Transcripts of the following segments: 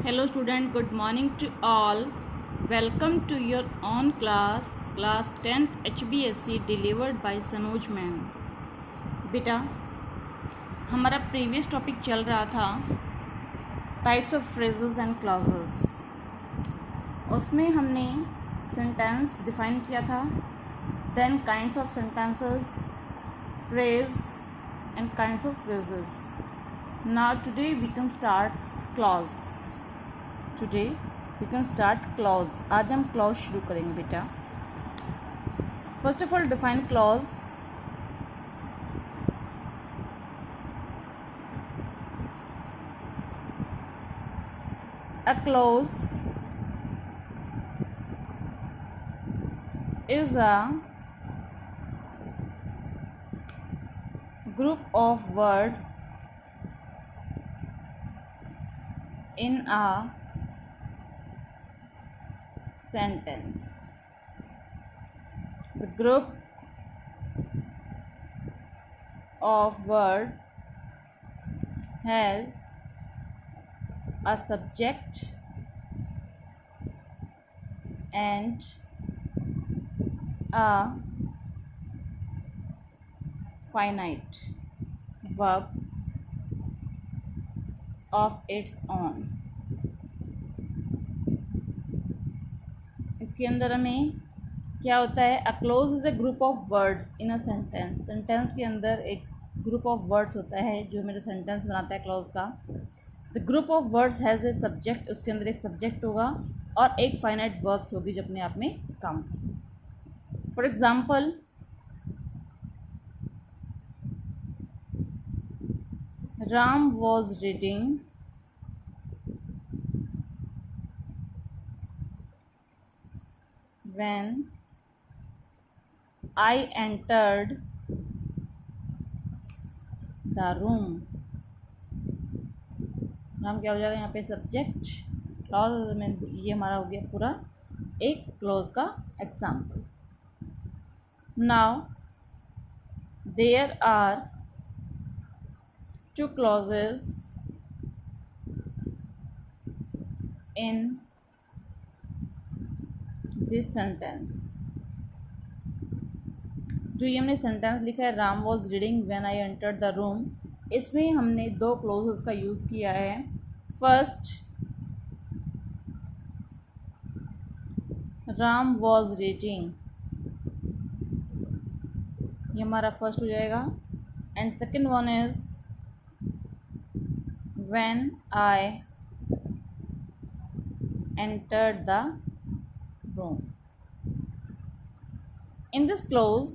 Hello student, good morning to all. Welcome to your own class 10th HBSC delivered by Sanoj ma'am. बेटा हमारा previous topic चल रहा था types of phrases and clauses. उसमें हमने sentence define किया था, then kinds of sentences, phrase and kinds of phrases. Now today we can start clause. Today we can start clause. आज हम क्लॉज शुरू करेंगे बेटा। First of all define clause. A clause is a group of words in a sentence. The group of word has a subject and a finite verb of its own. इसके अंदर हमें क्या होता है? A close is a group of words in a sentence. Sentence के अंदर एक group of words होता है जो मेरा सेंटेंस बनाता है क्लोज का। The group of words has a subject. उसके अंदर एक सब्जेक्ट होगा और एक फाइनाइट वर्ब्स होगी जो अपने आप में काम करें। For example, Ram was reading when I entered the room। नाम क्या हो जाएगा यहाँ पे? सब्जेक्ट। क्लॉज में ये हमारा हो गया पूरा एक क्लॉज का example. Now there are two clauses in this sentence. जो ये हमने सेंटेंस लिखा है, Ram was reading when I entered the room, इसमें हमने दो क्लोजेस का यूज़ किया है। फर्स्ट, राम वॉज रीडिंग, ये हमारा फर्स्ट हो जाएगा। And second one is when I entered the room। In this clause,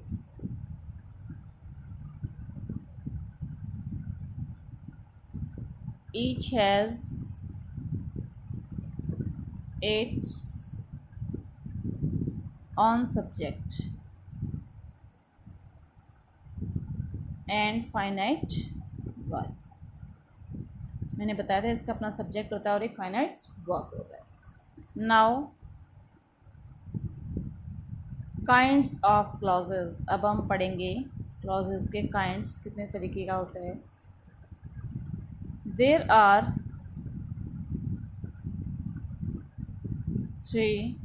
each has its own subject and finite verb। मैंने बताया था इसका अपना सब्जेक्ट होता है और एक फाइनाइट वर्ब होता है। Now kinds of clauses. अब हम पढ़ेंगे क्लॉजेस के काइंड्स कितने तरीके का होता है। There are 3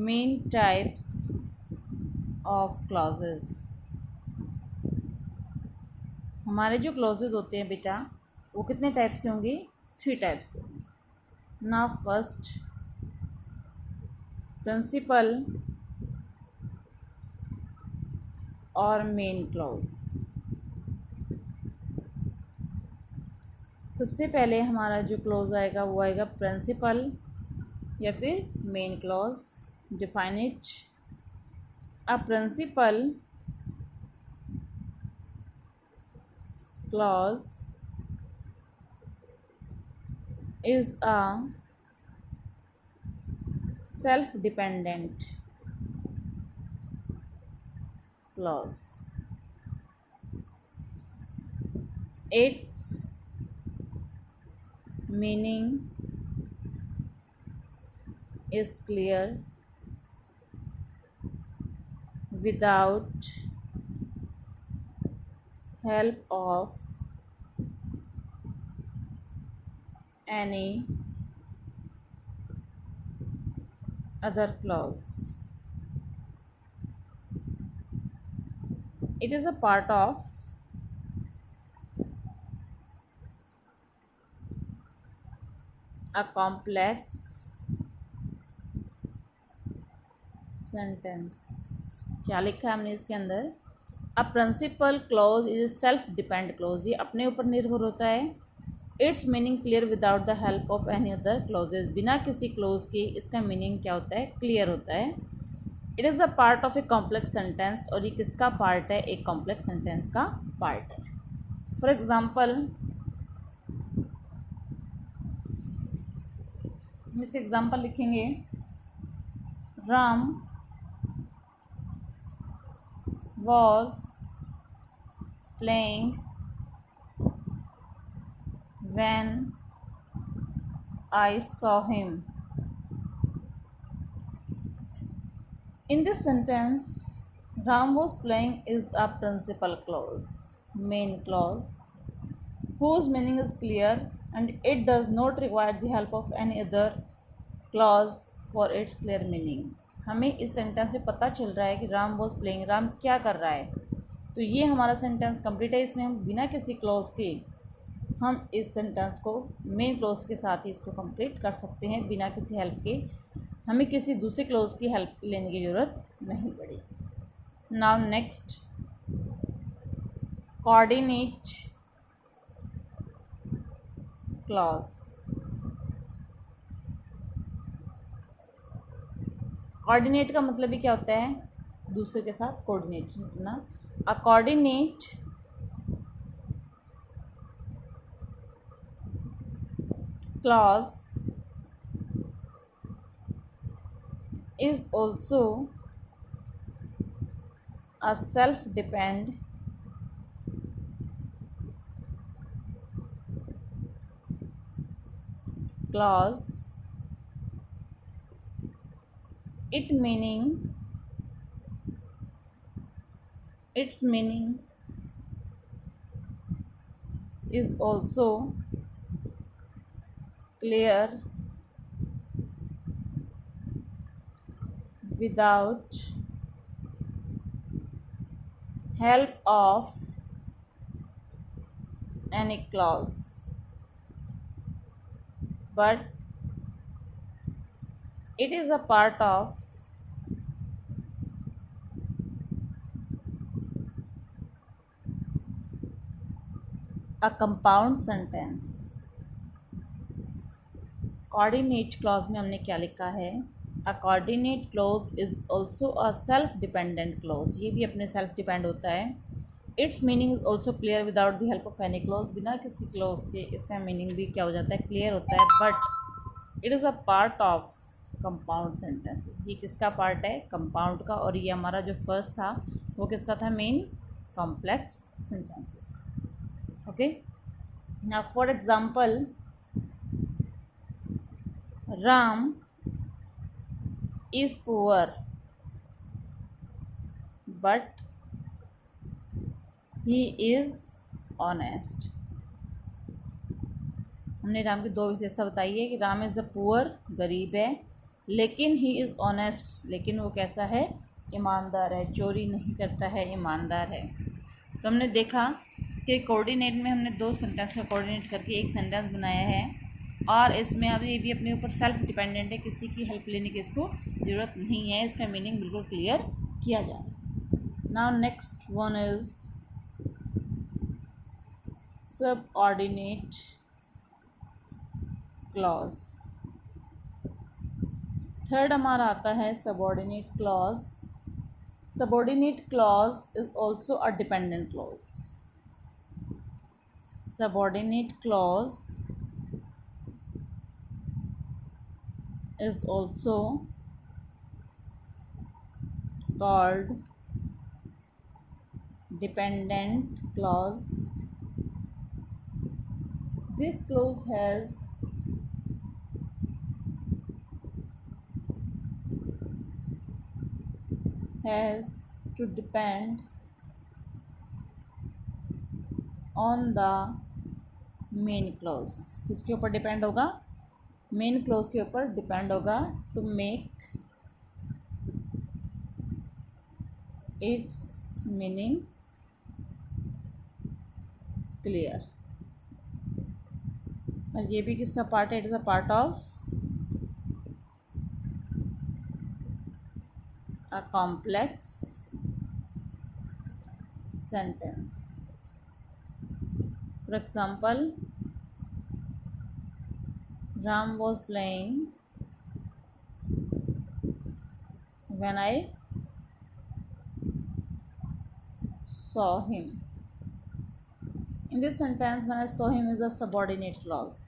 main types of clauses. हमारे जो क्लॉजेस होते हैं बेटा वो कितने टाइप्स के होंगे? 3 टाइप्स के होंगे। ना फर्स्ट, प्रिंसिपल और मेन क्लॉज। सबसे पहले हमारा जो क्लॉज आएगा वो आएगा प्रिंसिपल या फिर main clause. Define it. A principal clause is a self-dependent clause। Its meaning is clear without help of any other clause. It is a part of a complex sentence. क्या लिखा है हमने इसके अंदर? A principal clause is self depend clause, ये अपने ऊपर निर्भर होता है। It's meaning clear without the help of any other clauses, बिना किसी क्लोज के इसका मीनिंग क्या होता है? क्लियर होता है। It is a part of a complex sentence, और ये किसका पार्ट है? एक कॉम्प्लेक्स सेंटेंस का पार्ट है। फॉर एग्जाम्पल हम इसके एग्जाम्पल लिखेंगे। Ram was playing when I saw him. In this sentence, Ram was playing is a principal clause, main clause, whose meaning is clear and it does not require the help of any other clause for its clear meaning. हमें इस sentence में पता चल रहा है कि Ram was playing, Ram क्या कर रहा है, तो ये हमारा सेंटेंस कंप्लीट है। इसमें हम बिना किसी क्लॉज के हम इस सेंटेंस को मेन क्लॉज के साथ ही इसको कंप्लीट कर सकते हैं, बिना किसी हेल्प के। हमें किसी दूसरे क्लॉज की हेल्प लेने की ज़रूरत नहीं पड़ी। Now next, coordinate clause. Coordinate का मतलब ही क्या होता है? दूसरे के साथ कोऑर्डिनेट करना। अ coordinate clause is also a self depend clause. its meaning is also clear without help of any clause, but it is a part of a compound sentence. Coordinate clause में हमने क्या लिखा है? अ coordinate clause is also a self dependent clause, ये भी अपने self depend होता है। It's meaning is also clear without the help of any clause, बिना किसी क्लॉज के इसका मीनिंग भी क्या हो जाता है? क्लियर होता है। But it is a part of compound sentences, ये किसका पार्ट है? कंपाउंड का। और ये हमारा जो फर्स्ट था वो किसका था? मेन कॉम्प्लेक्स सेंटेंसेस का। Okay, now for example, Ram is poor but he is honest। हमने राम की दो विशेषता बताई है कि राम इज़ अ पुअर, गरीब है, लेकिन ही इज़ ऑनेस्ट, लेकिन वो कैसा है? ईमानदार है, चोरी नहीं करता है, ईमानदार है। तो हमने देखा कि कोऑर्डिनेट में हमने दो सेंटेंस का कोऑर्डिनेट करके एक सेंटेंस बनाया है, और इसमें अब ये भी अपने ऊपर सेल्फ डिपेंडेंट है, किसी की हेल्प लेने की इसको ज़रूरत नहीं है, इसका मीनिंग बिल्कुल क्लियर किया जा रहा है। Now next one is subordinate clause. Third हमारा आता है subordinate clause. Subordinate clause is also a dependent clause. Subordinate clause is also called dependent clause. This clause has to depend on the main clause किसके ऊपर depend होगा? Main clause के ऊपर depend होगा to make its meaning clear. और ये भी किसका पार्ट है? It is a part of a complex sentence. For example, Ram was playing when I saw him. In this sentence, when I saw him is a subordinate clause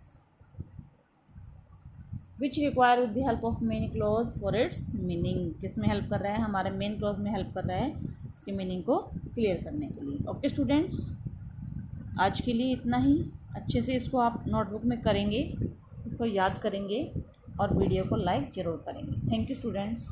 which require with the help of main clause for its meaning. किस में help कर रहा है? हमारे main clause में help कर रहा है इसके मीनिंग को क्लियर करने के लिए। ओके स्टूडेंट्स, आज के लिए इतना ही। अच्छे से इसको आप नोटबुक में करेंगे, इसको याद करेंगे और वीडियो को लाइक ज़रूर करेंगे। Thank you students.